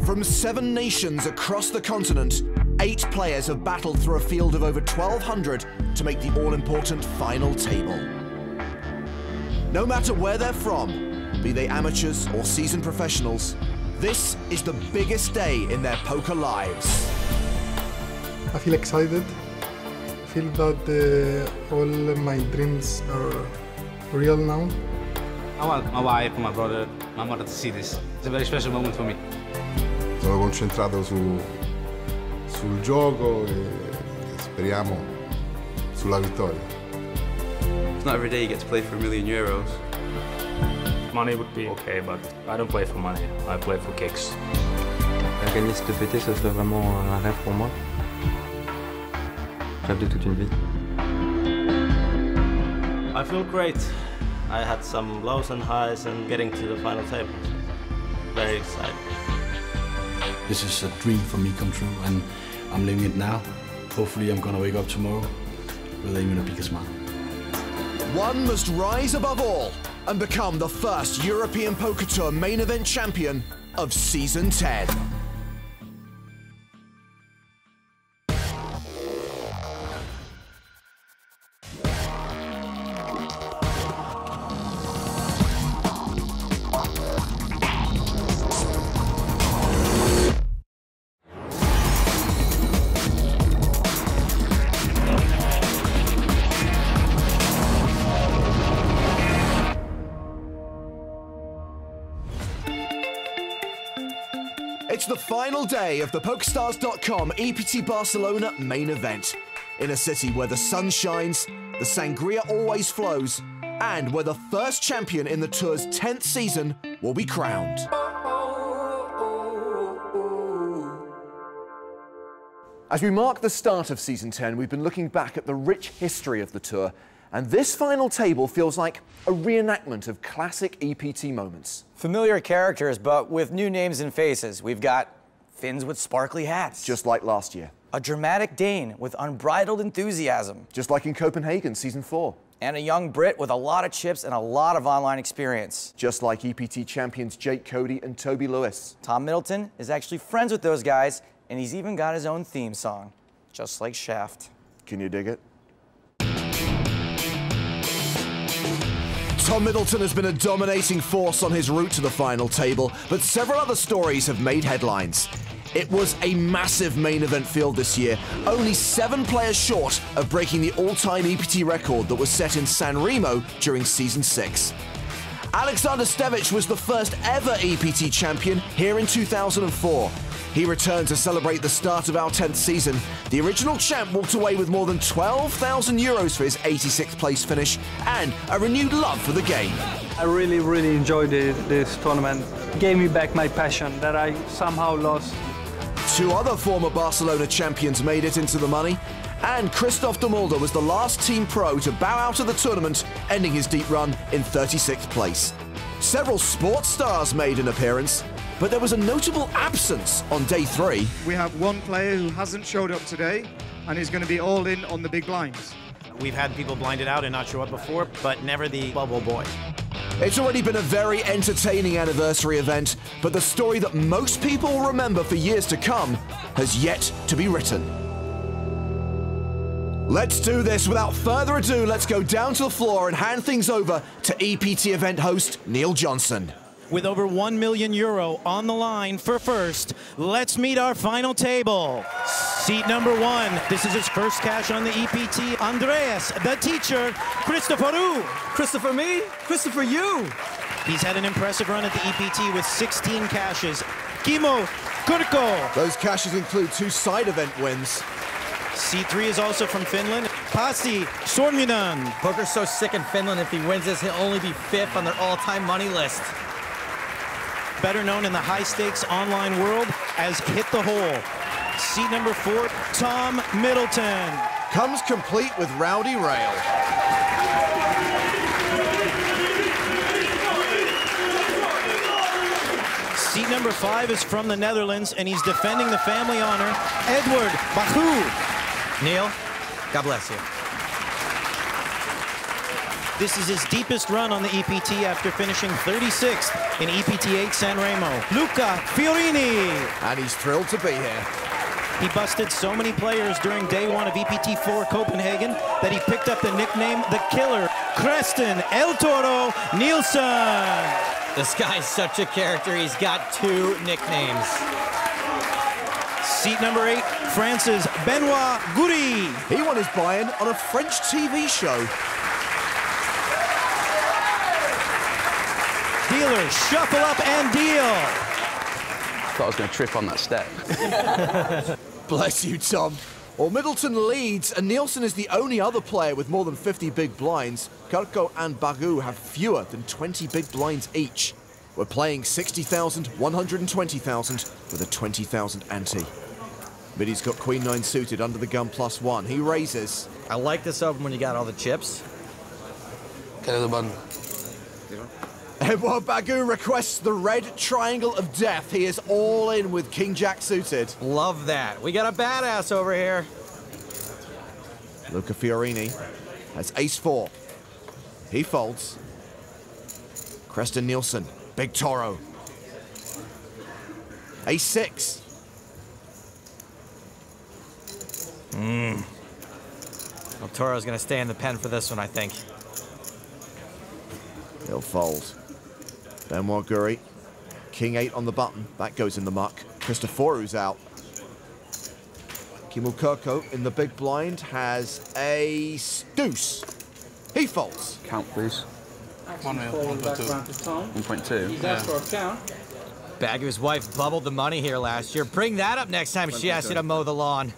From 7 nations across the continent, 8 players have battled through a field of over 1,200 to make the all-important final table. No matter where they're from, be they amateurs or seasoned professionals, this is the biggest day in their poker lives. I feel excited. I feel that all my dreams are real now. I want my wife and my brother, my mother to see this. It's a very special moment for me. Sono concentrato sul gioco e speriamo sulla vittoria. It's not every day you get to play for €1 million. Money would be okay, but I don't play for money. I play for kicks. Gagner cette EPT, ce serait vraiment un rêve pour moi. Rêve de toute une vie. I feel great. I had some lows and highs and getting to the final table. Very excited. This is a dream for me come true, and I'm living it now. Hopefully I'm gonna wake up tomorrow with even a bigger smile. One must rise above all and become the first European Poker Tour main event champion of Season 10. It's the final day of the PokerStars.com EPT Barcelona main event. In a city where the sun shines, the sangria always flows, and where the first champion in the tour's 10th season will be crowned. As we mark the start of Season 10, we've been looking back at the rich history of the tour, and this final table feels like a reenactment of classic EPT moments. Familiar characters, but with new names and faces. We've got Finns with sparkly hats. Just like last year. A dramatic Dane with unbridled enthusiasm. Just like in Copenhagen, Season 4. And a young Brit with a lot of chips and a lot of online experience. Just like EPT champions Jake Cody and Toby Lewis. Tom Middleton is actually friends with those guys, and he's even got his own theme song, just like Shaft. Can you dig it? Tom Middleton has been a dominating force on his route to the final table, but several other stories have made headlines. It was a massive main event field this year, only 7 players short of breaking the all-time EPT record that was set in San Remo during Season 6. Alexander Stevic was the first ever EPT champion here in 2004. He returned to celebrate the start of our 10th season. The original champ walked away with more than €12,000 for his 86th place finish and a renewed love for the game. I really enjoyed this tournament. It gave me back my passion that I somehow lost. 2 other former Barcelona champions made it into the money, and Christoph de Mulder was the last team pro to bow out of the tournament, ending his deep run in 36th place. Several sports stars made an appearance, but there was a notable absence on day 3. We have one player who hasn't showed up today, and is going to be all in on the big blinds. We've had people blinded out and not show up before, but never the bubble boy. It's already been a very entertaining anniversary event, but the story that most people will remember for years to come has yet to be written. Let's do this. Without further ado, let's go down to the floor and hand things over to EPT event host Neil Johnson. With over €1 million on the line for first, let's meet our final table. Seat number 1. This is his first cash on the EPT. Andreas, the teacher, Christopher. Christopher me? Christopher you? He's had an impressive run at the EPT with 16 cashes. Kimmo Kurko. Those cashes include 2 side event wins. Seat 3 is also from Finland. Pasi Sorminen. Poker's so sick in Finland, if he wins this, he'll only be 5th on their all-time money list. Better known in the high-stakes online world as Hit the Hole. Seat number 4, Tom Middleton. Comes complete with Rowdy Rail. Seat number 5 is from the Netherlands, and he's defending the family honor, Edward Bahu. Neil, God bless you. This is his deepest run on the EPT after finishing 36th in EPT 8 San Remo. Luca Fiorini. And he's thrilled to be here. He busted so many players during day one of EPT 4 Copenhagen that he picked up the nickname The Killer. Creston El Toro Nielsen. This guy's such a character. He's got 2 nicknames. Seat number 8, France's Benoit Goury. He won his buy-in on a French TV show. Dealers shuffle up and deal. Thought I was going to trip on that step. Bless you, Tom. Well, Middleton leads, and Nielsen is the only other player with more than 50 big blinds. Kurko and Bagu have fewer than 20 big blinds each. We're playing 60,000, 120,000 with a 20,000 ante. Middy's got Queen 9 suited under the gun +1. He raises. I like this open when you got all the chips. Get the button. And while Bagu requests the red triangle of death, he is all in with King Jack suited. Love that. We got a badass over here. Luca Fiorini has ace-4. He folds. Creston Nielsen, big Toro. Ace-6. Well, Toro's gonna stay in the pen for this one, I think. He'll fold. Benoit Goury, King 8 on the button. That goes in the muck. Christophoru's out. Kimmo Kurko in the big blind has a deuce. He folds. Count, please. 1.2. Yeah. Bagu's wife bubbled the money here last year. Bring that up next time she asks you to mow the lawn.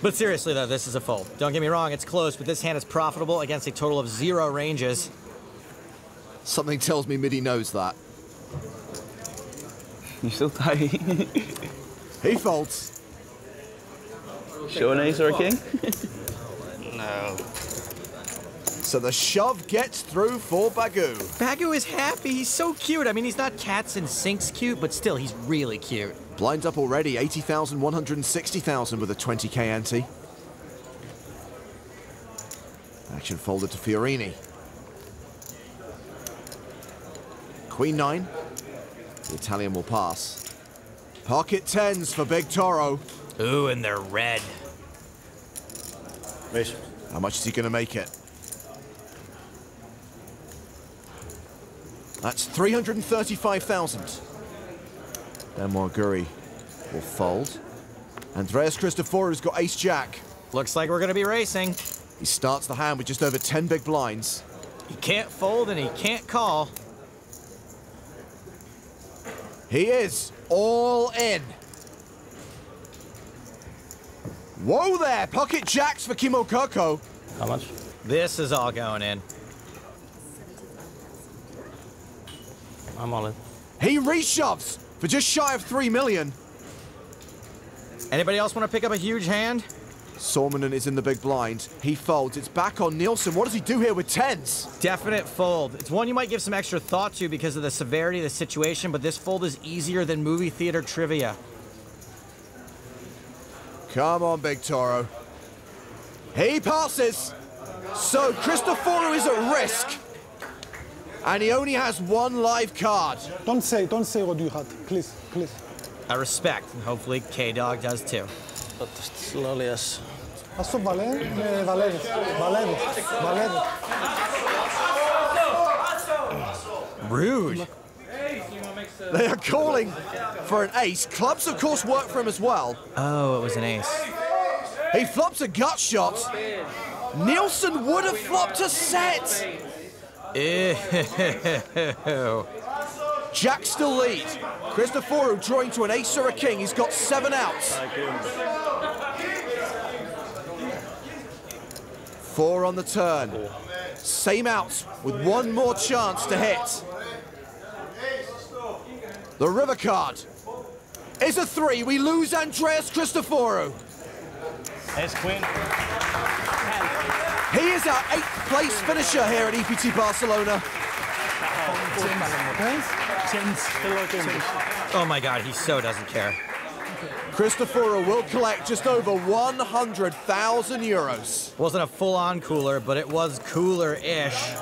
But seriously, though, this is a fold. Don't get me wrong, it's close, but this hand is profitable against a total of 0 ranges. Something tells me Middy knows that. You still tight? He folds. Show an ace or a king? No. So the shove gets through for Bagu. Bagu is happy. He's so cute. I mean, he's not cats and sinks cute, but still, he's really cute. Blinds up already, 80,000, 160,000 with a 20k ante. Action folded to Fiorini. Queen 9. The Italian will pass. Pocket 10s for Big Toro. Ooh, and they're red. How much is he going to make it? That's 335,000. Benoit Goury will fold. Andreas Christophoru's got ace-jack. Looks like we're going to be racing. He starts the hand with just over 10 big blinds. He can't fold and he can't call. He is all in. Whoa there, pocket jacks for Kimmo Kurko. How much? This is all going in. I'm all in. He reshoves for just shy of 3 million. Anybody else want to pick up a huge hand? Sormanen is in the big blind. He folds. It's back on Nielsen. What does he do here with 10s? Definite fold. It's one you might give some extra thought to because of the severity of the situation, but this fold is easier than movie theater trivia. Come on, Big Toro. He passes. So Christophoru is at risk. And he only has 1 live card. Don't say what you had, please, please. I respect, and hopefully K-Dog does too. But slowly, yes. Αυτό βαλεύεις. Rude. They are calling for an ace. Clubs, of course, work for him as well. Oh, it was an ace. He flops a gut shot. Nielsen would have flopped a set. Ew. Jack still lead. Christophoru drawing to an ace or a king. He's got 7 outs. 4 on the turn. Same outs with 1 more chance to hit. The river card is a 3. We lose Andreas Christophoru. Ace queen. He is our 8th place finisher here at EPT Barcelona. Oh my God, he so doesn't care. Christophoru will collect just over 100,000 euros. Wasn't a full-on cooler, but it was cooler-ish.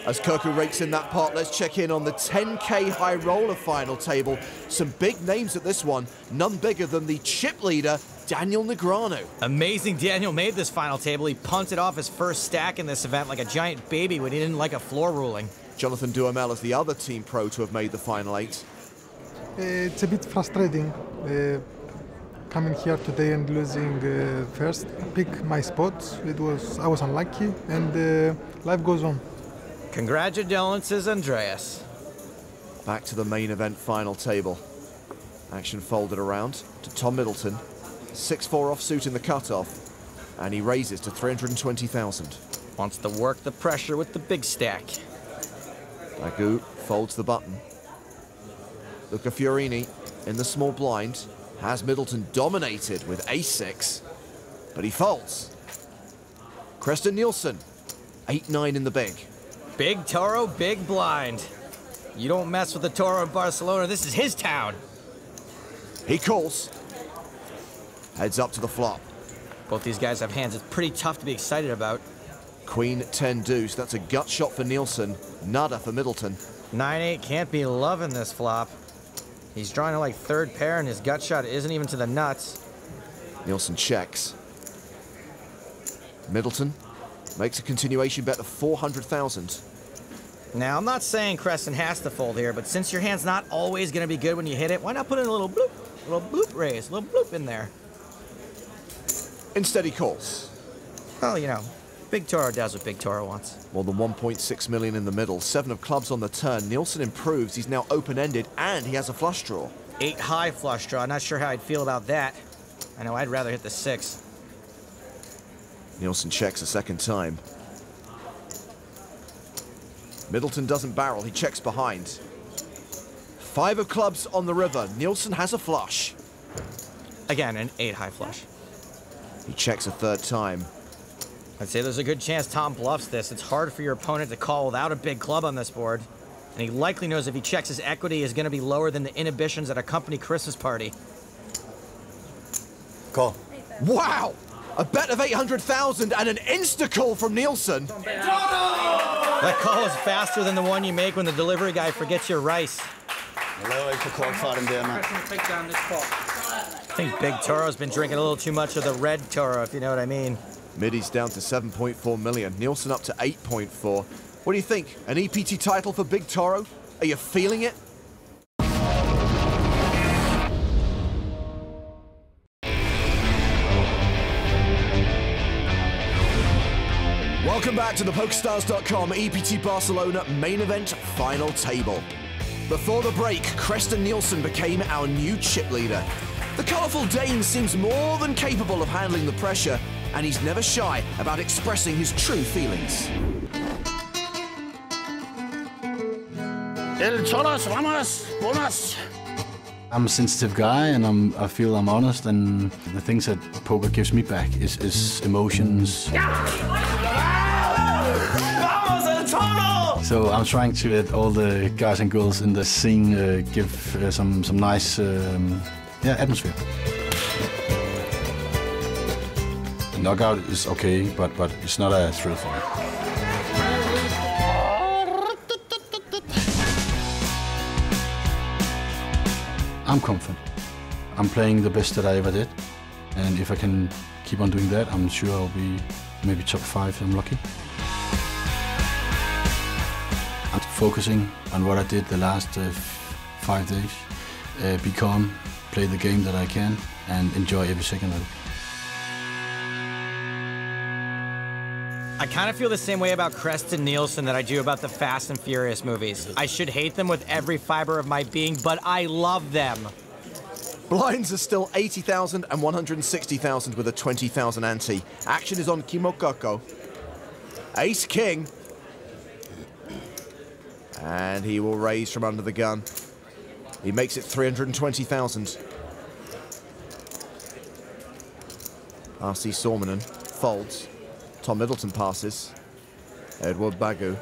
As Kirku rakes in that pot, let's check in on the 10K high roller final table. Some big names at this one, none bigger than the chip leader, Daniel Negreanu. Amazing Daniel made this final table. He punted off his first stack in this event like a giant baby when he didn't like a floor ruling. Jonathan Duhamel is the other team pro to have made the final 8. It's a bit frustrating coming here today and losing first. Pick my spots. I was unlucky, and life goes on. Congratulations, Andreas. Back to the main event final table. Action folded around to Tom Middleton. 6-4 offsuit in the cutoff, and he raises to 320,000. Wants to work the pressure with the big stack. Bagu folds the button. Luca Fiorini in the small blind has Middleton dominated with ace-6, but he folds. Christian Nielsen, 8-9 in the big. Big Toro, big blind. You don't mess with the Toro in Barcelona. This is his town. He calls. Heads up to the flop. Both these guys have hands it's pretty tough to be excited about. Queen 10 deuce. That's a gut shot for Nielsen. Nada for Middleton. 9-8 can't be loving this flop. He's drawing to like third pair and his gut shot isn't even to the nuts. Nielsen checks. Middleton makes a continuation bet of 400,000. Now, I'm not saying Creston has to fold here, but since your hand's not always going to be good when you hit it, why not put in a little bloop raise, a little bloop in there? Instead he calls. Well, you know, Big Toro does what Big Toro wants. More than 1.6 million in the middle. 7 of clubs on the turn. Nielsen improves. He's now open-ended, and he has a flush draw. 8 high flush draw. Not sure how I'd feel about that. I know I'd rather hit the 6. Nielsen checks a second time. Middleton doesn't barrel. He checks behind. 5 of clubs on the river. Nielsen has a flush. Again, an 8 high flush. He checks a third time. I'd say there's a good chance Tom bluffs this. It's hard for your opponent to call without a big club on this board. And he likely knows if he checks his equity is going to be lower than the inhibitions at a company Christmas party. Call. Wow! A bet of 800,000 and an insta-call from Nielsen. That call is faster than the one you make when the delivery guy forgets your rice. I think Big Toro's been drinking a little too much of the red Toro, if you know what I mean. Middy's down to 7.4 million. Nielsen up to 8.4. What do you think? An EPT title for Big Toro? Are you feeling it? Welcome back to the PokerStars.com EPT Barcelona main event final table. Before the break, Christian Nielsen became our new chip leader. The colourful Dane seems more than capable of handling the pressure, and he's never shy about expressing his true feelings. I'm a sensitive guy, and I feel I'm honest, and the things that poker gives me back is emotions. So I'm trying to let all the guys and girls in the scene give some nice atmosphere. The knockout is okay, but it's not a thrill for me. I'm confident. I'm playing the best that I ever did, and if I can keep on doing that, I'm sure I'll be maybe top 5 if I'm lucky. I'm focusing on what I did the last 5 days, play the game that I can, and enjoy every second of it. I kind of feel the same way about Christian Nielsen that I do about the Fast and Furious movies. I should hate them with every fiber of my being, but I love them. Blinds are still 80,000 and 160,000 with a 20,000 ante. Action is on Kimokoko. Ace King. And he will raise from under the gun. He makes it 320,000. RC Sormanen folds. Tom Middleton passes. Edward Bagu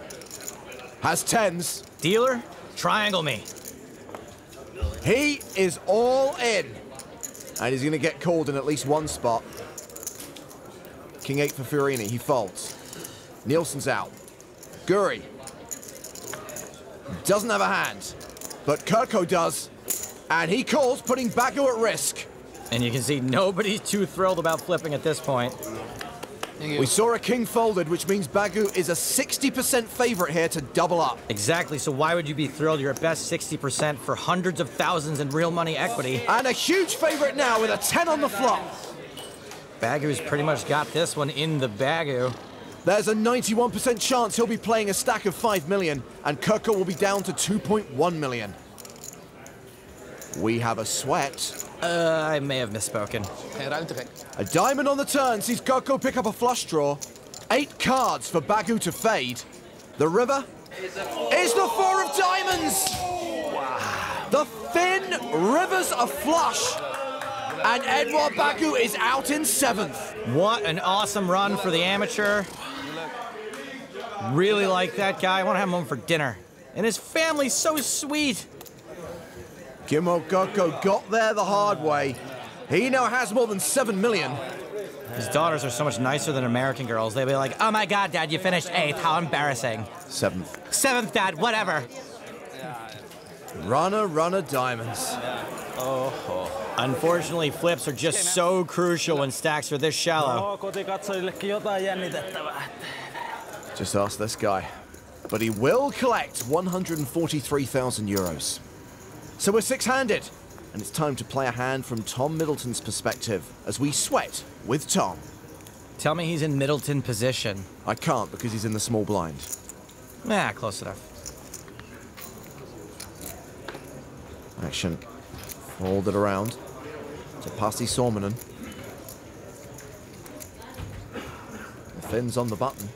has 10s. Dealer, triangle me. He is all in. And he's going to get called in at least one spot. King 8 for Fiorini. He folds. Nielsen's out. Guri doesn't have a hand, but Kirko does. And he calls, putting Bagu at risk. And you can see nobody's too thrilled about flipping at this point. We saw a king folded, which means Bagu is a 60% favorite here to double up. Exactly, so why would you be thrilled? You're at best 60% for hundreds of thousands in real money equity. And a huge favorite now with a 10 on the flop. Bagu's pretty much got this one in the Bagu. There's a 91% chance he'll be playing a stack of 5 million, and Kirko will be down to 2.1 million. We have a sweat. I may have misspoken. A diamond on the turn sees Kirko pick up a flush draw. 8 cards for Bagu to fade. The river is the 4 of diamonds! Wow. The Finn rivers a flush. And Edouard Bagu is out in 7th. What an awesome run for the amateur. Really like that guy. I want to have him home for dinner. And his family's so sweet. Kimmo Kirko got there the hard way. He now has more than 7 million. His daughters are so much nicer than American girls. They'll be like, oh my God, Dad, you finished 8th. How embarrassing. 7th. 7th, Dad, whatever. Runner, diamonds. Oh. Unfortunately, flips are just so crucial when stacks are this shallow. Just ask this guy. But he will collect 143,000 euros. So we're 6-handed, and it's time to play a hand from Tom Middleton's perspective as we sweat with Tom. Tell me he's in Middleton position. I can't because he's in the small blind. Close enough. Action. Folded around to Pasi Sormanen. The Finn's on the button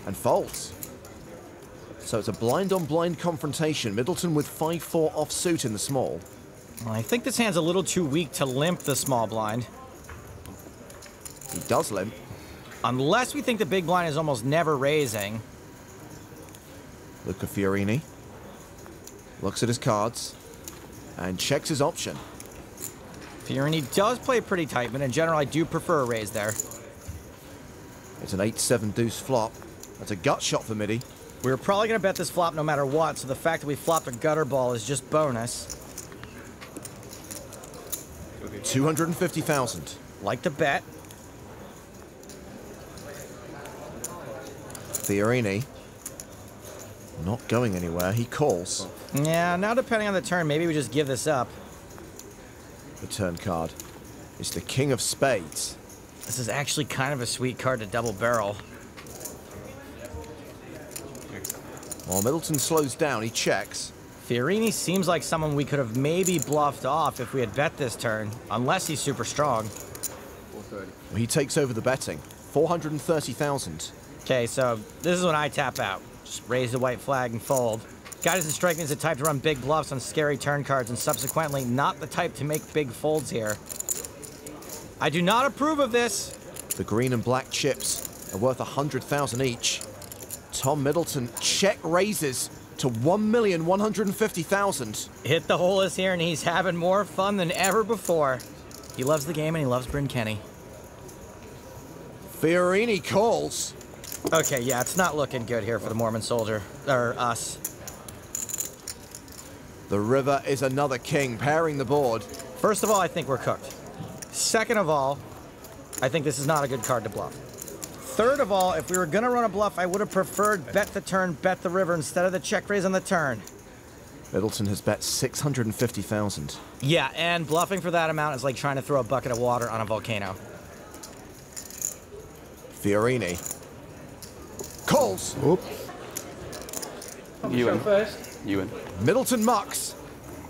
and folds. So it's a blind-on-blind confrontation. Middleton with 5-4 offsuit in the small. Well, I think this hand's a little too weak to limp the small blind. He does limp. Unless we think the big blind is almost never raising. Luca Fiorini looks at his cards and checks his option. Fiorini does play pretty tight, but in general, I do prefer a raise there. It's an 8-7 deuce flop. That's a gut shot for Midi. We were probably going to bet this flop no matter what, so the fact that we flopped a gutter ball is just bonus. 250,000. Like to bet. Fiorini not going anywhere. He calls. Yeah, now depending on the turn, maybe we just give this up. The turn card is the King of Spades. This is actually kind of a sweet card to double barrel. While Middleton slows down, he checks. Fiorini seems like someone we could have maybe bluffed off if we had bet this turn, unless he's super strong. He takes over the betting. 430,000. Okay, so this is when I tap out. Just raise the white flag and fold. Guy doesn't strike me as the type to run big bluffs on scary turn cards, and subsequently not the type to make big folds here. I do not approve of this. The green and black chips are worth 100,000 each. Tom Middleton check raises to 1,150,000. Hit the hole is here, and he's having more fun than ever before. He loves the game, and he loves Bryn Kenny. Fiorini calls. Okay, yeah, it's not looking good here for the Mormon soldier, or us. The river is another king, pairing the board. First of all, I think we're cooked. Second of all, I think this is not a good card to bluff. Third of all, if we were going to run a bluff, I would have preferred bet the turn, bet the river instead of the check raise on the turn. Middleton has bet 650,000. Yeah, and bluffing for that amount is like trying to throw a bucket of water on a volcano. Fiorini calls. Oop. You win. You win. Middleton mucks.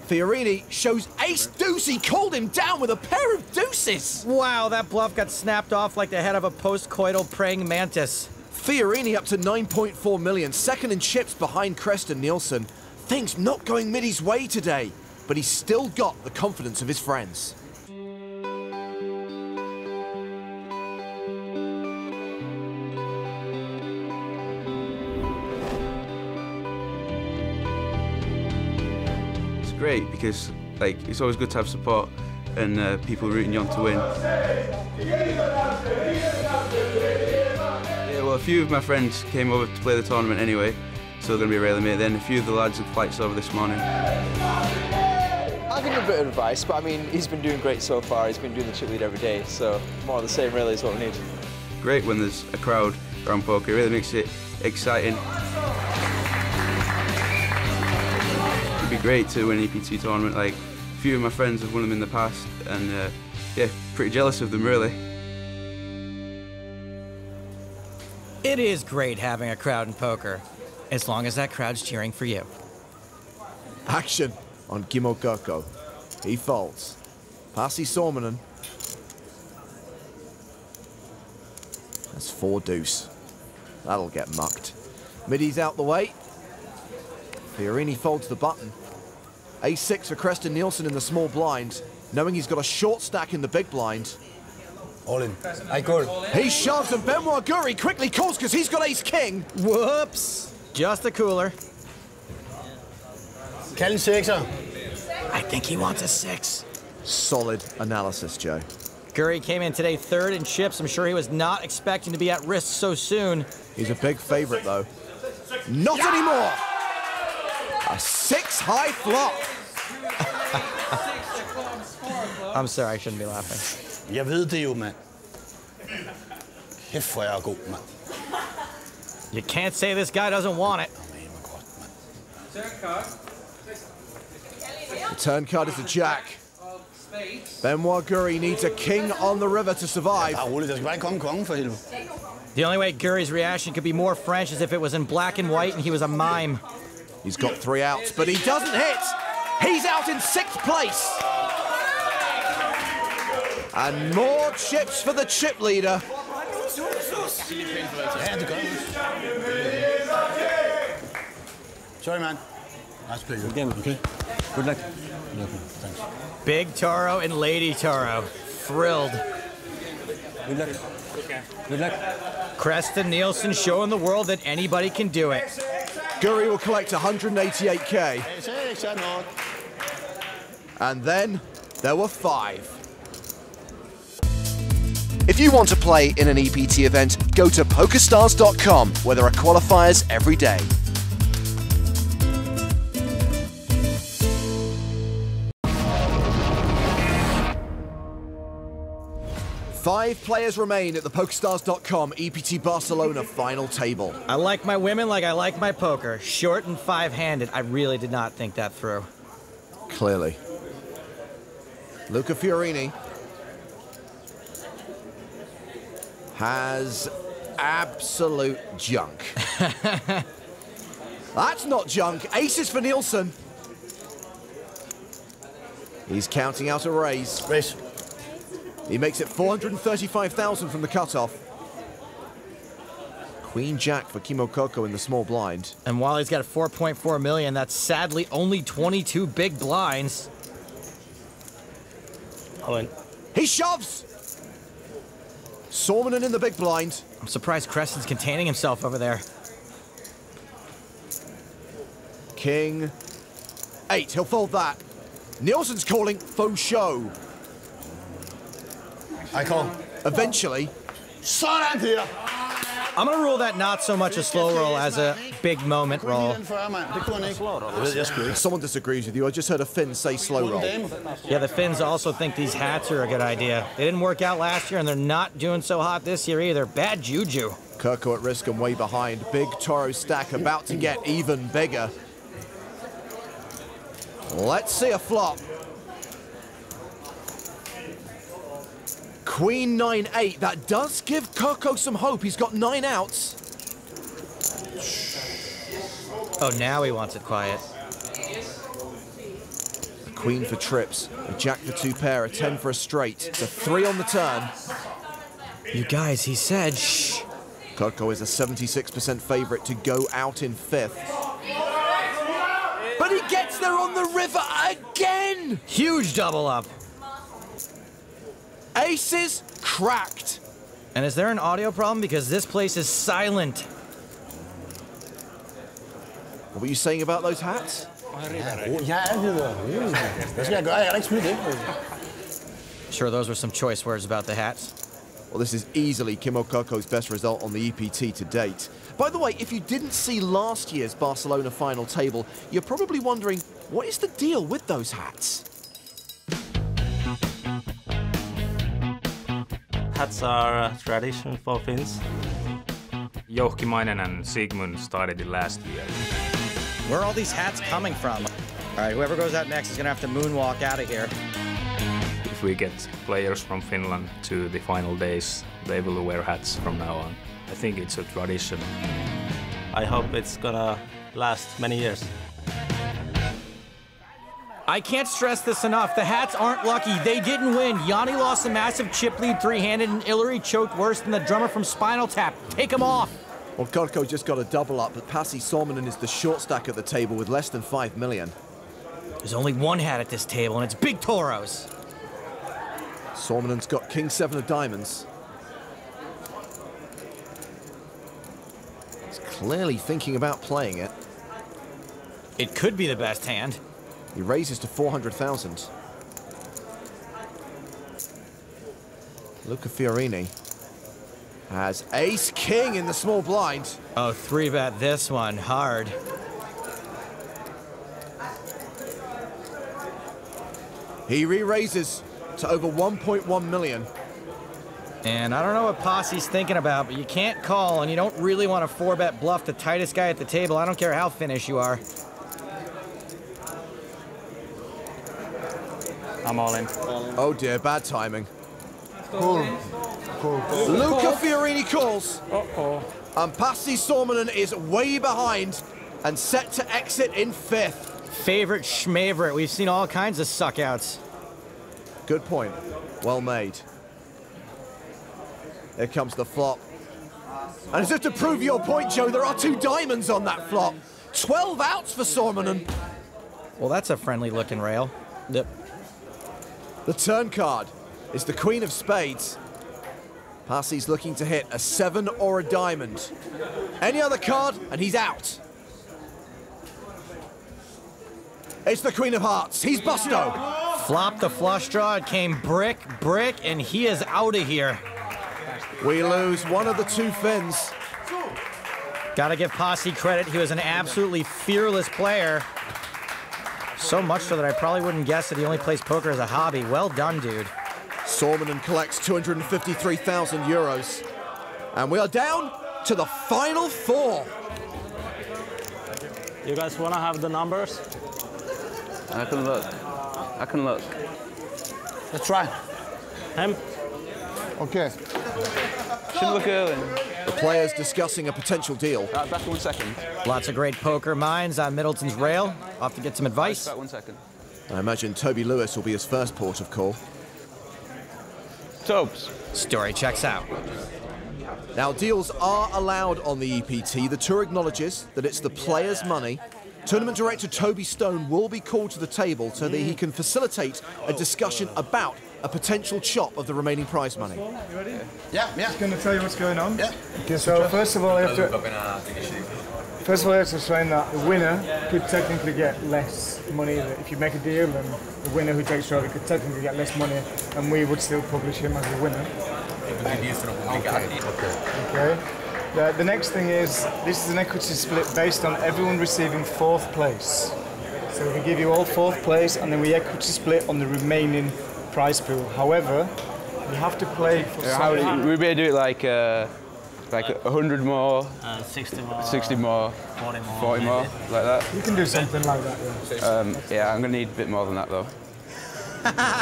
Fiorini shows ace deuce. He called him down with a pair of deuces. Wow, that bluff got snapped off like the head of a post-coital praying mantis. Fiorini up to 9.4 million, second in chips behind Creston Nielsen. Things not going Middy's way today, but he's still got the confidence of his friends. Great because it's always good to have support and people rooting you on to win. Yeah, well, a few of my friends came over to play the tournament anyway, still going to be a railing mate. Then a few of the lads had flights over this morning. I'll give him a bit of advice, but I mean, he's been doing great so far. He's been doing the chip lead every day, so more of the same really is what we need. Great when there's a crowd around poker. It really makes it exciting. It'd be great to win an EPT tournament. Like, a few of my friends have won them in the past, and yeah, pretty jealous of them really. It is great having a crowd in poker, as long as that crowd's cheering for you. Action on Kimmo Kokko. He folds. Pasi Suominen. That's 4 deuce. That'll get mucked. Middy's out the way. Fiorini folds the button. A6 for Creston Nielsen in the small blind, knowing he's got a short stack in the big blind. All in. I call. He shoves and Benoit Guri quickly calls because he's got ace-king. Whoops. Just a cooler. Kald en sekser. I think he wants a 6. Solid analysis, Joe. Guri came in today 3rd in chips. I'm sure he was not expecting to be at risk so soon. He's a big favorite, though. Not anymore! A 6 high flop. I'm sorry, I shouldn't be laughing. Jeg ved det jo, mand. Kæft, hvor jeg er god, mand. You can't say this guy doesn't want it. The turn card is a jack. Benoit Guri needs a king on the river to survive. The only way Guri's reaction could be more French is if it was in black and white and he was a mime. He's got 3 outs, but he doesn't hit. He's out in 6th place. And more chips for the chip leader. Sorry, man. Nice play. Again, okay? Good luck. Thanks. Big Toro and Lady Toro. Thrilled. Good luck. Good luck. Creston Nielsen showing the world that anybody can do it. Guri will collect 188k. And then there were 5. If you want to play in an EPT event, go to PokerStars.com, where there are qualifiers every day. Five players remain at the PokerStars.com EPT Barcelona final table. I like my women like I like my poker. Short and 5-handed. I really did not think that through. Clearly. Luca Fiorini has absolute junk. That's not junk. Aces for Nielsen. He's counting out a raise. Raise. He makes it 435,000 from the cutoff. Queen Jack for Kimmo Kokko in the small blind. And while he's got 4.4 million, that's sadly only 22 big blinds. All in. He shoves! Suominen in the big blind. I'm surprised Creston's containing himself over there. King 8, he'll fold that. Nielsen's calling faux show. I call. Eventually. Sådan der! I'm gonna rule that not so much a slow roll as a big moment roll. Someone disagrees with you. I just heard a Finn say slow roll. Yeah, the Finns also think these hats are a good idea. They didn't work out last year, and they're not doing so hot this year either. Bad juju. Kokko at risk and way behind. Big Toro stack about to get even bigger. Let's see a flop. Queen 9-8. That does give Kokko some hope. He's got 9 outs. Oh, now he wants it quiet. A queen for trips, a jack for 2 pair, a 10 for a straight. It's a 3 on the turn. You guys, he said shh. Kokko is a 76% favorite to go out in 5th. But he gets there on the river again! Huge double up. Aces cracked. And is there an audio problem? Because this place is silent. What were you saying about those hats? Sure, those were some choice words about the hats. Well, this is easily Kimmo Koko's best result on the EPT to date. By the way, if you didn't see last year's Barcelona final table, you're probably wondering, what is the deal with those hats? Hats are a tradition for Finns. Jouhki Mainen and Sigmund started it last year. Where are all these hats coming from? All right, whoever goes out next is gonna have to moonwalk out of here. If we get players from Finland to the final days, they will wear hats from now on. I think it's a tradition. I hope it's gonna last many years. I can't stress this enough. The hats aren't lucky. They didn't win. Yanni lost a massive chip lead three-handed, and Ilari choked worse than the drummer from Spinal Tap. Take him off. Well, Korko just got a double up, but Pasi Sormanen is the short stack at the table with less than 5 million. There's only one hat at this table, and it's Big Toros. Sormanen's got King 7 of diamonds. He's clearly thinking about playing it. It could be the best hand. He raises to 400,000. Luca Fiorini has ace-king in the small blind. Oh, 3-bet this one, hard. He re-raises to over 1.1 million. And I don't know what Pasi's thinking about, but you can't call, and you don't really want to 4-bet bluff the tightest guy at the table. I don't care how Finnish you are. I'm all in. Oh dear, bad timing. Cool. Luca Fiorini calls. Uh-oh. And Pasi Sormanen is way behind and set to exit in 5th. Favorite schmavorite. We've seen all kinds of suckouts. Good point. Well made. Here comes the flop. And as if to prove your point, Joe, there are 2 diamonds on that flop. 12 outs for Sormanen. Well, that's a friendly-looking rail. Yep. The turn card is the Queen of Spades. Pasi's looking to hit a 7 or a diamond. Any other card, and he's out. It's the Queen of Hearts. He's busto. Flopped the flush draw. It came brick, and he is out of here. We lose one of the 2 Finns. Gotta give Pasi credit. He was an absolutely fearless player. So much so that I probably wouldn't guess that he only plays poker as a hobby. Well done, dude. Sormanen collects 253,000 euros. And we are down to the final 4. You guys want to have the numbers? I can look. I can look. Let's try. Him? Okay. Shouldn't look early. The players discussing a potential deal. Back 1 second. Lots of great poker minds on Middleton's rail. Off to get some advice. Back 1 second. I imagine Toby Lewis will be his first port of call. Tobes. Story checks out. Now, deals are allowed on the EPT. The tour acknowledges that it's the players' money. Tournament director Toby Stone will be called to the table so that he can facilitate a discussion about a potential chop of the remaining prize money. Yeah. Just going to tell you what's going on. Yeah. Okay, so first of all, I have to explain that the winner could technically get less money. If you make a deal, then the winner who takes trophy could technically get less money, and we would still publish him as the winner. Okay. The next thing is, this is an equity split based on everyone receiving 4th place. So we give you all 4th place, and then we equity split on the remaining prize pool. However, you have to play for We better do it like 100 more, 60 more, 60 more, 40 more, like that. You can do something like that, yeah. Yeah, I'm gonna need a bit more than that though.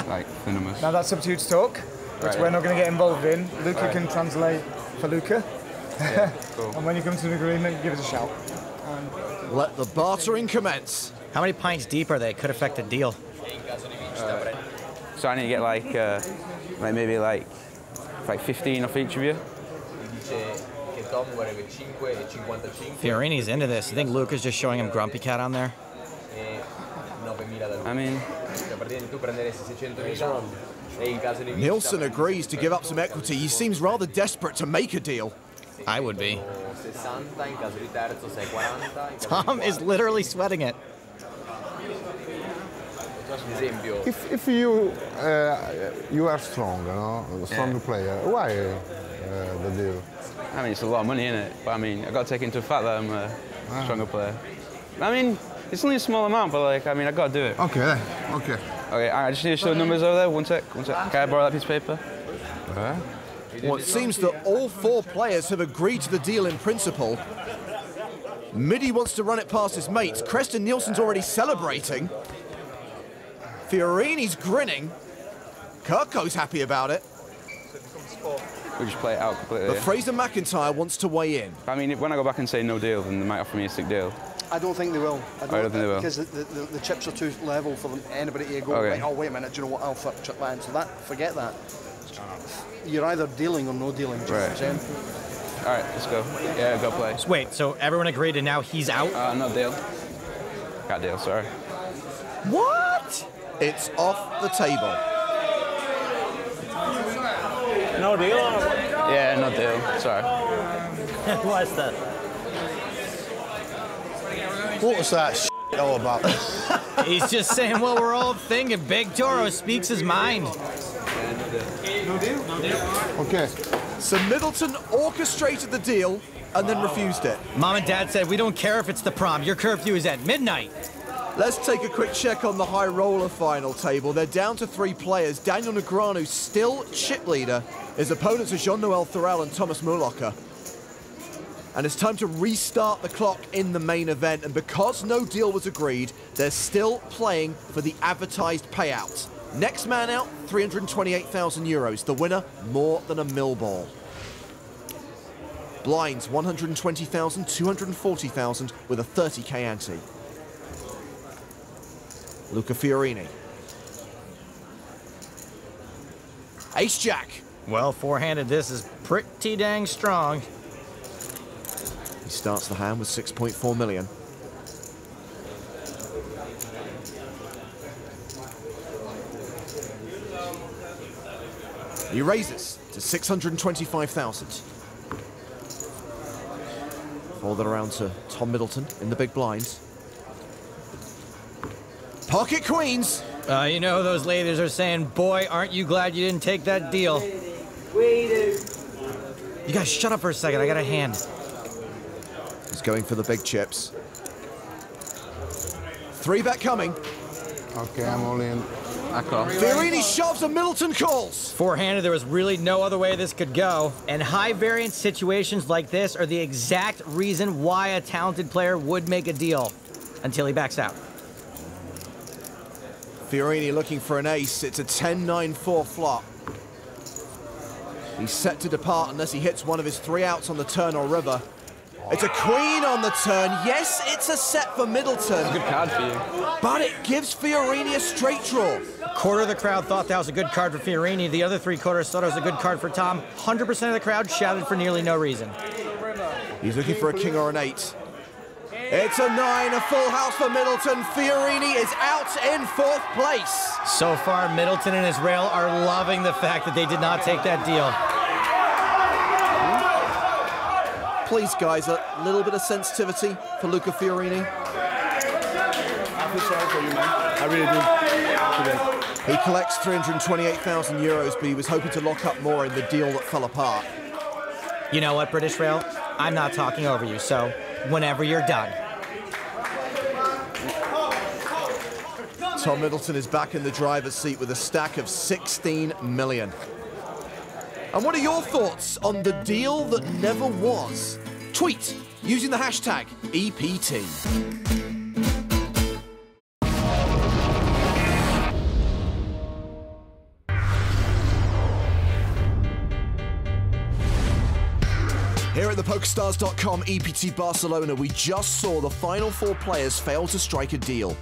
Like the numbers. Now that's up to you to talk, which we're not going to get involved in. Luca can translate for Luca. Yeah, cool. And when you come to an agreement, give us a shout. Let the bartering commence. How many pints deep are they? Could affect the deal. So I need to get like maybe like 15 off each of you. Fiorini's into this. You think Luca's just showing him Grumpy Cat on there? I mean, Nielsen agrees to give up some equity. He seems rather desperate to make a deal. I would be. Tom is literally sweating it. If you are strong, you know, a stronger player, why the deal? I mean, it's a lot of money, isn't it? But I mean, I've got to take into fact that I'm a stronger player. I mean, it's only a small amount, but like, I mean, I've got to do it. Okay. Okay, I just need to show the numbers over there. One sec. Can I borrow that piece of paper? Well, it seems that all 4 players have agreed to the deal in principle. Midi wants to run it past his mates. Creston Nielsen's already celebrating. Fiorini's grinning. Kirko's happy about it. We just play it out completely. But Fraser McIntyre wants to weigh in. I mean, when I go back and say no deal, then they might offer me a sick deal. I don't think they will. I don't think they will. Because the chips are too level for them, anybody to go, Okay. right, oh, wait a minute, do you know what, I'll flip chip land. So forget that. You're either dealing or no dealing, do you know what I'm saying? All right, let's go. Yeah, go play. Wait, so everyone agreed and now he's out? No deal. Got deal, sorry. What? It's off the table. No deal? Or what? Yeah, no deal. Sorry. Why is that? What was that shit all about? He's just saying what we're all thinking. Big Toro speaks his mind. No deal? No deal. Okay. So Middleton orchestrated the deal and then refused it. Mom and Dad said, we don't care if it's the prom. Your curfew is at midnight. Let's take a quick check on the high roller final table. They're down to 3 players. Daniel Negreanu still chip leader. His opponents are Jean-Noel Thorel and Thomas Mulocker. And it's time to restart the clock in the main event. And because no deal was agreed, they're still playing for the advertised payout. Next man out, 328,000 euros. The winner, more than a mill ball. Blinds, 120,000, 240,000 with a 30k ante. Luca Fiorini. Ace-Jack. Well, four-handed, this is pretty dang strong. He starts the hand with 6.4 million. He raises to 625,000. Fold it around to Tom Middleton in the big blinds. Pocket queens. You know those ladies are saying, boy, aren't you glad you didn't take that deal. You guys shut up for a second, I got a hand. He's going for the big chips. 3-bet coming. Okay, I'm all in. Fiorini shoves and Middleton calls. Four-handed, there was really no other way this could go. And high-variance situations like this are the exact reason why a talented player would make a deal until he backs out. Fiorini looking for an ace. It's a 10-9-4 flop. He's set to depart unless he hits one of his 3 outs on the turn or river. It's a queen on the turn. Yes, it's a set for Middleton. It's a good card for you. But it gives Fiorini a straight draw. A quarter of the crowd thought that was a good card for Fiorini. The other 3/4 thought it was a good card for Tom. 100% of the crowd shouted for nearly no reason. He's looking for a king or an 8. It's a 9, a full house for Middleton. Fiorini is out in 4th place. So far, Middleton and Israel are loving the fact that they did not take that deal. Please, guys, a little bit of sensitivity for Luca Fiorini. I feel sorry for you, man. I really do. Today. He collects 328,000 euros, but he was hoping to lock up more in the deal that fell apart. You know what, British Rail? I'm not talking over you, so whenever you're done. Tom Middleton is back in the driver's seat with a stack of 16 million. And what are your thoughts on the deal that never was? Tweet using the hashtag EPT. Here at the PokerStars.com EPT Barcelona, we just saw the final 4 players fail to strike a deal.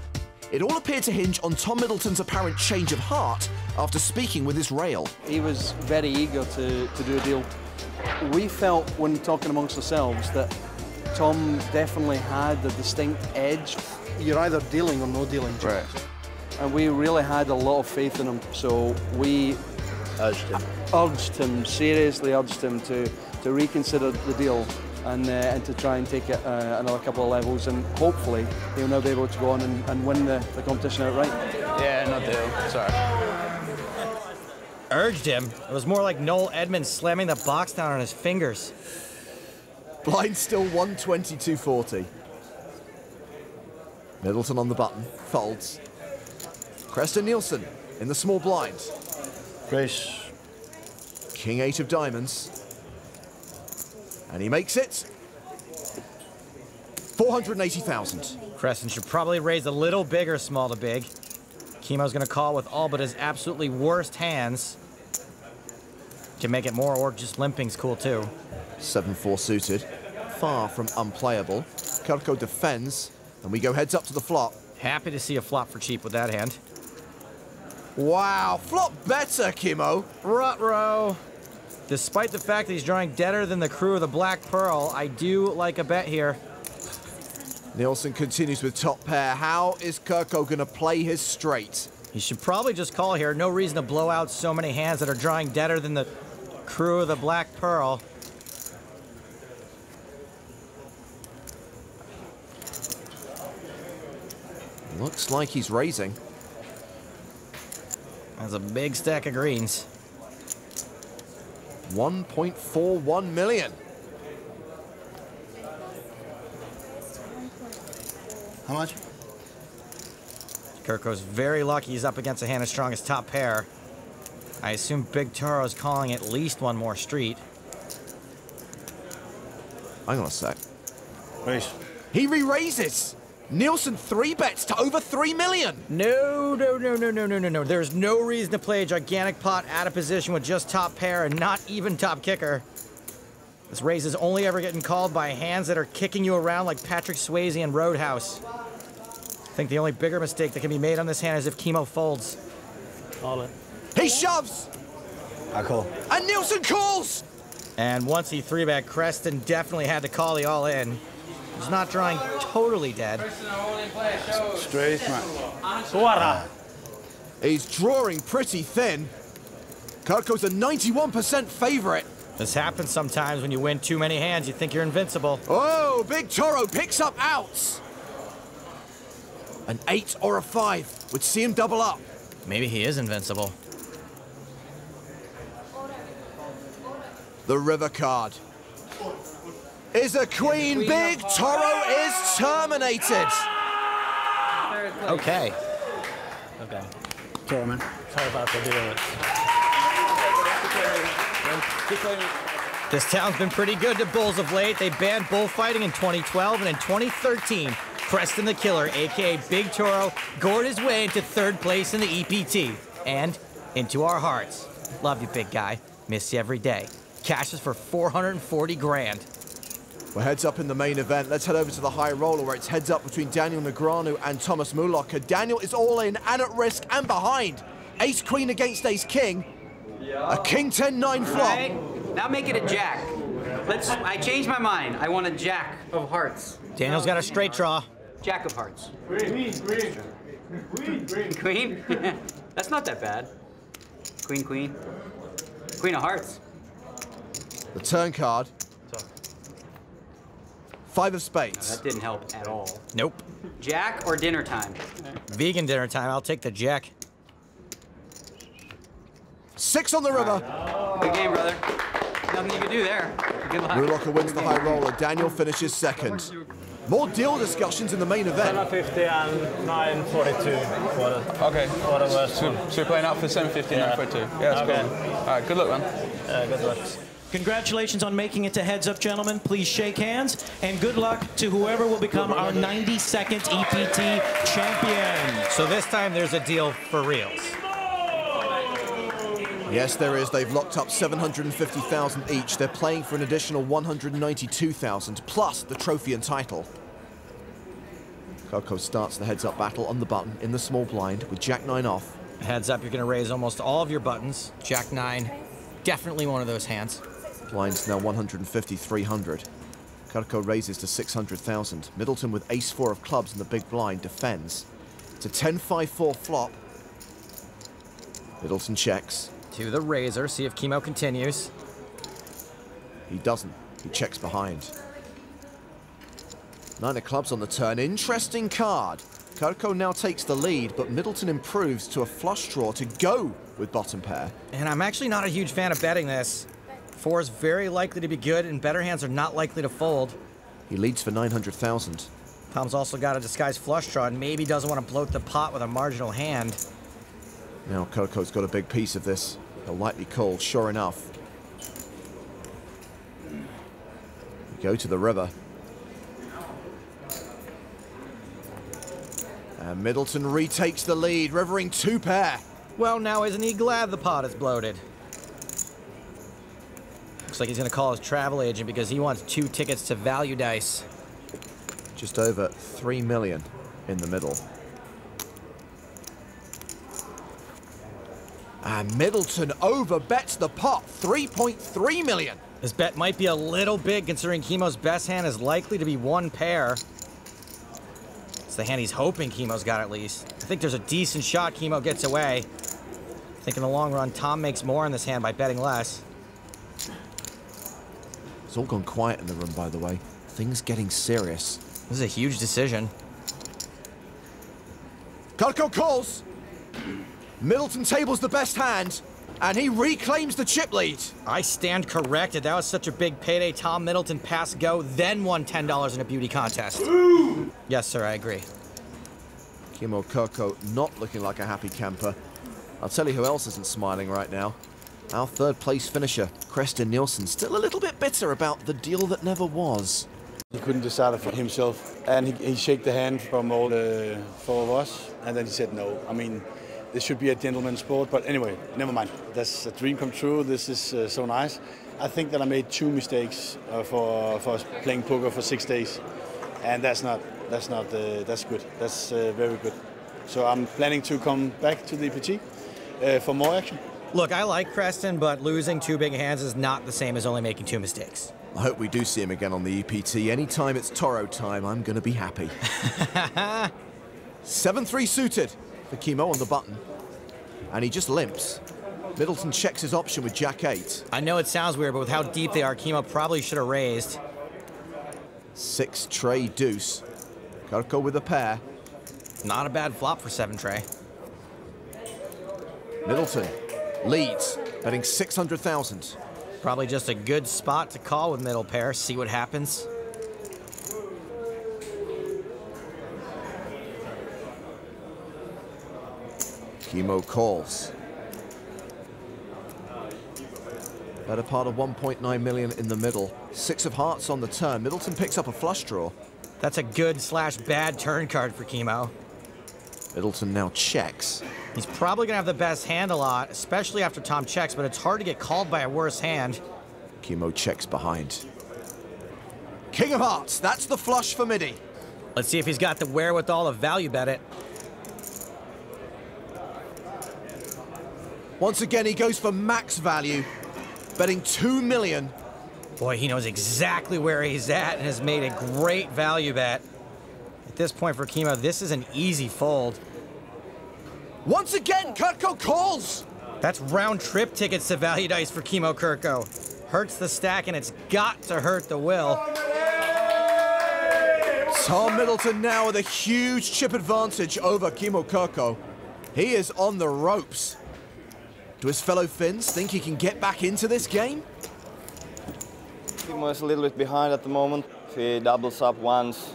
It all appeared to hinge on Tom Middleton's apparent change of heart after speaking with Israel. He was very eager to do a deal. We felt, when talking amongst ourselves, that Tom definitely had a distinct edge. You're either dealing or no dealing. Right. And we really had a lot of faith in him, so we seriously urged him to reconsider the deal and to try and take it another couple of levels, and hopefully he'll now be able to go on and win the competition outright. Yeah, no deal. Sorry. Urged him. It was more like Noel Edmonds slamming the box down on his fingers. Blind still 120-240. Middleton on the button, folds. Preston Nielsen in the small blind. Raise. King 8 of diamonds. And he makes it. 480,000. Preston should probably raise a little bigger small to big. Chemo's gonna call with all but his absolutely worst hands. Can make it more or just limping's cool too. 7-4 suited. Far from unplayable. Kurko defends, and we go heads up to the flop. Happy to see a flop for cheap with that hand. Wow, flop better, Chemo. Ruh-roh. Despite the fact that he's drawing deader than the crew of the Black Pearl, I do like a bet here. Nielsen continues with top pair. How is Kurko gonna play his straight? He should probably just call here. No reason to blow out so many hands that are drawing deader than the crew of the Black Pearl. Looks like he's raising. That's a big stack of greens. 1.41 million. How much? Kurko's very lucky he's up against a hand as strong as top pair. I assume Big Toro's calling at least one more street. Hang on a sec. Raise. He re-raises. Nielsen 3-bets to over 3 million. No. There's no reason to play a gigantic pot out of position with just top pair and not even top kicker. This raise is only ever getting called by hands that are kicking you around like Patrick Swayze in Roadhouse. I think the only bigger mistake that can be made on this hand is if Chemo folds. All in. He shoves. I call. And Nielsen calls. And once he 3-bet, Creston definitely had to call the all-in. He's not drawing totally dead. Straight, man. He's drawing pretty thin. Kurko's a 91% favorite. This happens sometimes when you win too many hands, you think you're invincible. Oh, Big Toro picks up outs. An 8 or a 5 would see him double up. Maybe he is invincible. The river card is a queen. Big Toro is terminated. Okay. Okay. Sorry, man. Sorry about the deal. This town's been pretty good to bulls of late. They banned bullfighting in 2012, and in 2013, Preston the Killer, a.k.a. Big Toro, gored his way into 3rd place in the EPT. And into our hearts. Love you, big guy. Miss you every day. Cashes for 440 grand. We're heads up in the main event. Let's head over to the high roller where it's heads up between Daniel Negreanu and Thomas Mulocker. Daniel is all in and at risk and behind. Ace Queen against Ace King. A King 10-9 flop. Right. Now make it a jack. I changed my mind. I want a jack of hearts. Daniel's got a straight draw. Jack of hearts. Queen. Queen? That's not that bad. Queen. Queen of hearts. The turn card. 5 of spades. No, that didn't help at all. Nope. Jack or dinner time? Vegan dinner time. I'll take the jack. 6 on the river. Good game, brother. Nothing you can do there. Good luck. Mulocker wins the high roller. Daniel finishes second. More deal discussions in the main event. 750 and 942. Okay. For the worst one. So we're playing out for 750 and 942. Yeah, that's Okay. cool. All right, good luck, man. Good luck. Congratulations on making it to Heads Up, gentlemen. Please shake hands, and good luck to whoever will become our 92nd EPT champion. So this time there's a deal for reals. Yes, there is. They've locked up 750,000 each. They're playing for an additional 192,000, plus the trophy and title. Kurko starts the heads-up battle on the button in the small blind with Jack-9 off. Heads up, you're going to raise almost all of your buttons. Jack-9, definitely one of those hands. Blind's now 150,300. Kurko raises to 600,000. Middleton with ace-4 of clubs in the big blind defends. It's a 10-5-4 flop. Middleton checks. To the razor, see if Chemo continues. He doesn't. He checks behind. 9 of clubs on the turn. Interesting card. Kurko now takes the lead, but Middleton improves to a flush draw to go with bottom pair. And I'm actually not a huge fan of betting this. 4 is very likely to be good, and better hands are not likely to fold. He leads for 900,000. Tom's also got a disguised flush draw and maybe doesn't want to bloat the pot with a marginal hand. Now Kurko's got a big piece of this. He'll likely call, sure enough. We go to the river. And Middleton retakes the lead, rivering 2 pair. Well, now isn't he glad the pot is bloated? Looks like he's going to call his travel agent because he wants 2 tickets to value dice. Just over 3 million in the middle. And Middleton overbets the pot, 3.3 million. This bet might be a little big considering Chemo's best hand is likely to be 1 pair. It's the hand he's hoping Chemo's got at least. I think there's a decent shot Chemo gets away. I think in the long run, Tom makes more in this hand by betting less. It's all gone quiet in the room, by the way. Things getting serious. This is a huge decision. Kurko calls. Middleton tables the best hand, and he reclaims the chip lead. I stand corrected. That was such a big payday. Tom Middleton passed go, then won $10 in a beauty contest. Yes, sir, I agree. Chemo Kurko not looking like a happy camper. I'll tell you who else isn't smiling right now. Our 3rd place finisher, Preston Nielsen, still a little bit bitter about the deal that never was. He couldn't decide it for himself, and he shook the hand from all the 4 of us, and then he said no. I mean, this should be a gentleman's sport, but anyway, never mind. That's a dream come true. This is so nice. I think that I made 2 mistakes for playing poker for 6 days, and that's good. That's very good. So I'm planning to come back to the EPT for more action. Look, I like Preston, but losing 2 big hands is not the same as only making 2 mistakes. I hope we do see him again on the EPT. Anytime it's Toro time, I'm going to be happy. 7-3 suited for Chemo on the button. And he just limps. Middleton checks his option with Jack-8. I know it sounds weird, but with how deep they are, Chemo probably should have raised. 6 tray deuce. Kurko with a pair. Not a bad flop for 7 tray. Middleton leads, betting 600,000. Probably just a good spot to call with middle pair, see what happens. Chemo calls. Better part of 1.9 million in the middle. 6 of hearts on the turn. Middleton picks up a flush draw. That's a good/bad turn card for Chemo. Middleton now checks. He's probably gonna have the best hand a lot, especially after Tom checks, but it's hard to get called by a worse hand. Chemo checks behind. King of hearts, that's the flush for Midi. Let's see if he's got the wherewithal to value bet it. Once again, he goes for max value, betting 2 million. Boy, he knows exactly where he's at and has made a great value bet. At this point for Chemo, this is an easy fold. Once again, Kurko calls. That's round-trip tickets to value dice for Chemo Kurko. Hurts the stack, and it's got to hurt the will. Tom Middleton now with a huge chip advantage over Chemo Kurko. He is on the ropes. Do his fellow Finns think he can get back into this game? Chemo is a little bit behind at the moment. If he doubles up once,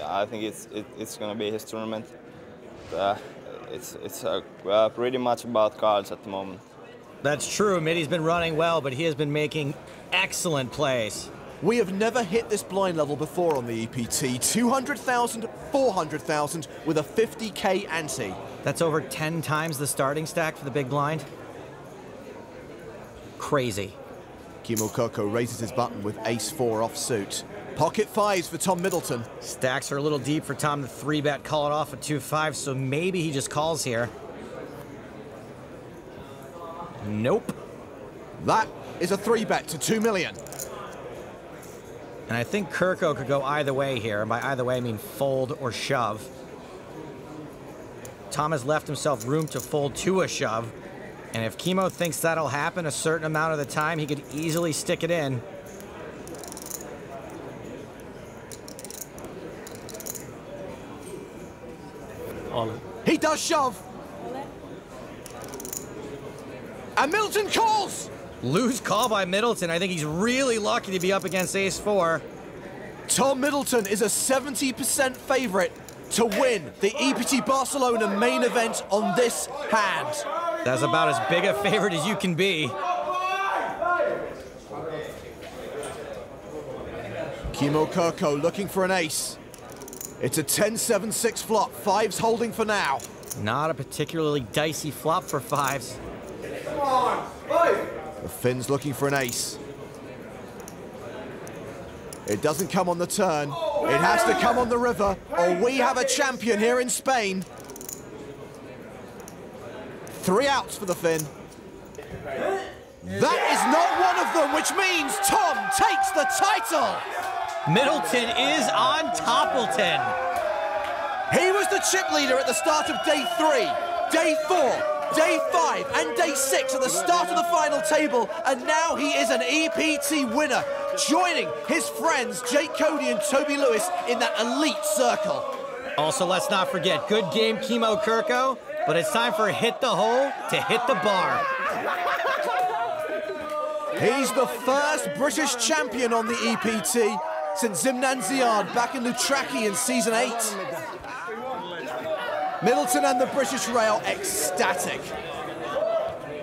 I think it's going to be his tournament. It's pretty much about cards at the moment. That's true. Midi's been running well, but he has been making excellent plays. We have never hit this blind level before on the EPT. 200,000, 400,000 with a 50K ante. That's over 10 times the starting stack for the big blind. Crazy. Chemo Kurko raises his button with ace-4 offsuit. Pocket 5s for Tom Middleton. Stacks are a little deep for Tom to 3-bet, call it off at 2-5, so maybe he just calls here. Nope. That is a 3-bet to 2 million. And I think Kurko could go either way here, and by either way I mean fold or shove. Tom has left himself room to fold to a shove, and if Chemo thinks that'll happen a certain amount of the time, he could easily stick it in. all in. He does shove. And Middleton calls. Loose call by Middleton. I think he's really lucky to be up against ace-4. Tom Middleton is a 70% favorite to win the EPT Barcelona main event on this hand. That's about as big a favorite as you can be. Kimmo Kirko looking for an ace. It's a 10-7-6 flop. Fives holding for now. Not a particularly dicey flop for fives. The Finn's looking for an ace. It doesn't come on the turn. It has to come on the river, or we have a champion here in Spain. 3 outs for the Finn. That is not one of them, which means Tom takes the title. Middleton is on Toppleton. He was the chip leader at the start of day 3, day 4, day 5, and day 6 at the start of the final table, and now he is an EPT winner, joining his friends Jake Cody and Toby Lewis in that elite circle. Also, let's not forget, good game, Kimmo Kirko, but it's time for Hit the Hole to hit the bar. He's the first British champion on the EPT since Zimnan Ziad back in Loutraki in season 8. Middleton and the British Rail ecstatic.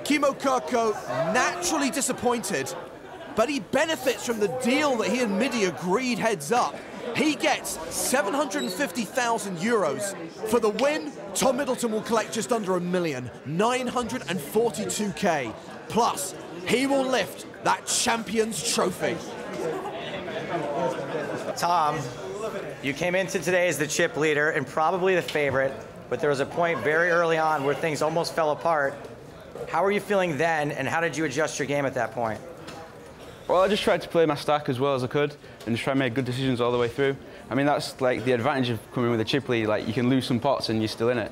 Kimmo Kirko naturally disappointed, but he benefits from the deal that he and Midi agreed heads up. He gets 750,000 euros. For the win, Tom Middleton will collect just under $1 million, 942K. Plus, he will lift that champion's trophy. Tom, you came into today as the chip leader and probably the favorite, but there was a point very early on where things almost fell apart. How were you feeling then, and how did you adjust your game at that point? Well, I just tried to play my stack as well as I could and just try and make good decisions all the way through. I mean, that's like the advantage of coming with a chip lead. Like, you can lose some pots and you're still in it.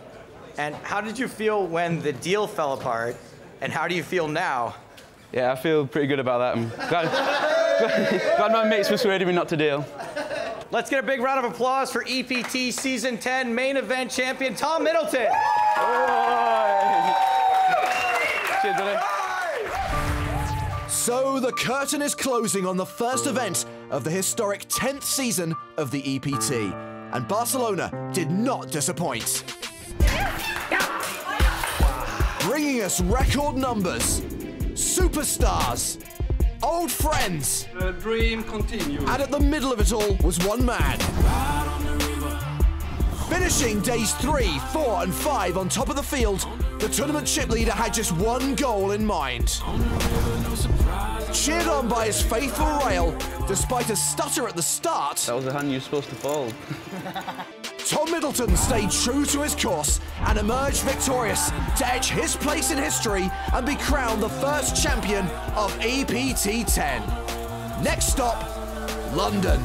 And how did you feel when the deal fell apart, and how do you feel now? Yeah, I feel pretty good about that. I'm glad my mates persuaded me not to deal. Let's get a big round of applause for EPT Season 10 main event champion, Tom Middleton. Cheers, buddy. So the curtain is closing on the first event of the historic 10th season of the EPT, and Barcelona did not disappoint. Bringing us record numbers, superstars, old friends. The dream continues. And at the middle of it all was one man. Finishing days 3, 4, and 5 on top of the field, the tournament chip leader had just one goal in mind. Cheered on by his faithful Rail, despite a stutter at the start. That was the hand you were supposed to fold. Tom Middleton stayed true to his course and emerged victorious to etch his place in history and be crowned the first champion of EPT 10. Next stop, London.